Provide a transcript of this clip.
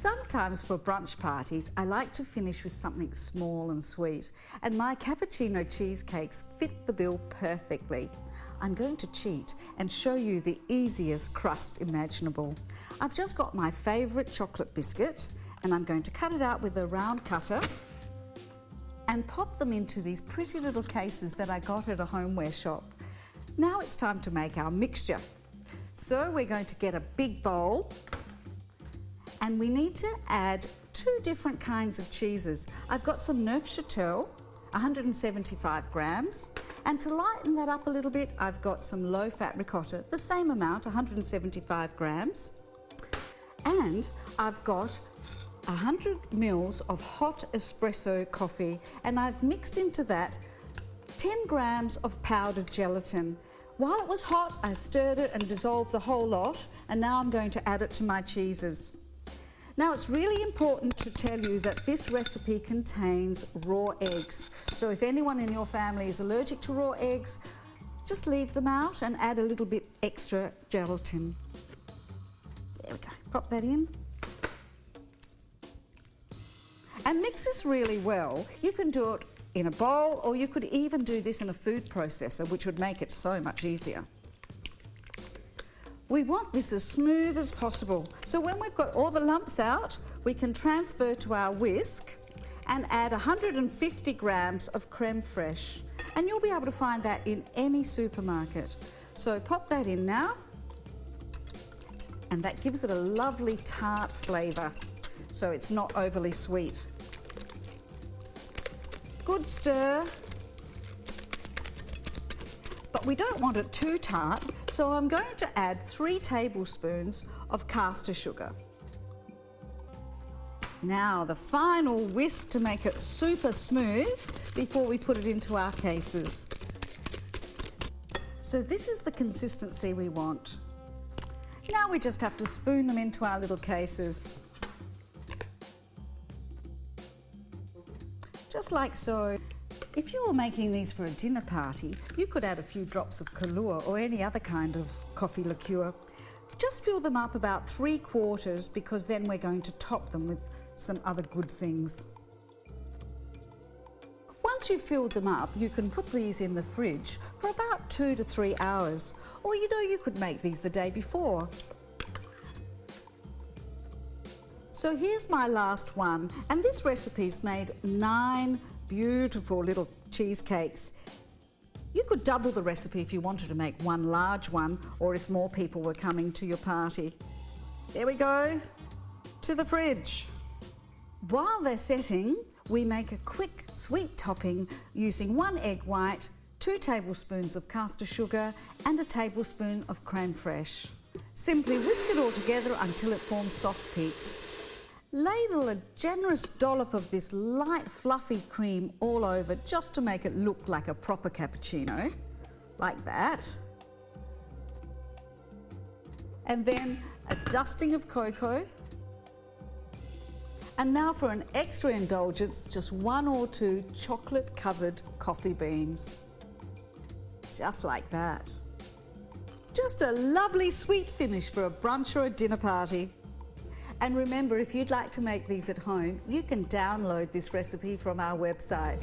Sometimes for brunch parties, I like to finish with something small and sweet, and my cappuccino cheesecakes fit the bill perfectly. I'm going to cheat and show you the easiest crust imaginable. I've just got my favourite chocolate biscuit, and I'm going to cut it out with a round cutter and pop them into these pretty little cases that I got at a homeware shop. Now it's time to make our mixture. So we're going to get a big bowl, and we need to add 2 different kinds of cheeses. I've got some Neufchâtel, 175 grams, and to lighten that up a little bit, I've got some low-fat ricotta, the same amount, 175 grams, and I've got 100 mils of hot espresso coffee, and I've mixed into that 10 grams of powdered gelatin. While it was hot, I stirred it and dissolved the whole lot, and now I'm going to add it to my cheeses. Now it's really important to tell you that this recipe contains raw eggs. So if anyone in your family is allergic to raw eggs, just leave them out and add a little bit extra gelatin. There we go, pop that in. And mix this really well. You can do it in a bowl, or you could even do this in a food processor, which would make it so much easier. We want this as smooth as possible. So when we've got all the lumps out, we can transfer to our whisk and add 150 grams of creme fraiche. And you'll be able to find that in any supermarket. So pop that in now. And that gives it a lovely tart flavour, so it's not overly sweet. Good stir. But we don't want it too tart, so I'm going to add 3 tablespoons of caster sugar. Now the final whisk to make it super smooth before we put it into our cases. So this is the consistency we want. Now we just have to spoon them into our little cases. Just like so. If you were making these for a dinner party, you could add a few drops of Kahlua or any other kind of coffee liqueur. Just fill them up about 3/4, because then we're going to top them with some other good things. Once you've filled them up, you can put these in the fridge for about 2 to 3 hours. Or you could make these the day before. So here's my last one, and this recipe's made 9 beautiful little cheesecakes. You could double the recipe if you wanted to make one large one, or if more people were coming to your party. There we go, to the fridge. While they're setting, we make a quick sweet topping using 1 egg white, 2 tablespoons of caster sugar and a tablespoon of creme fraiche. Simply whisk it all together until it forms soft peaks. Ladle a generous dollop of this light fluffy cream all over, just to make it look like a proper cappuccino, like that. And then a dusting of cocoa. And now for an extra indulgence, just 1 or 2 chocolate covered coffee beans. Just like that. Just a lovely sweet finish for a brunch or a dinner party. And remember, if you'd like to make these at home, you can download this recipe from our website.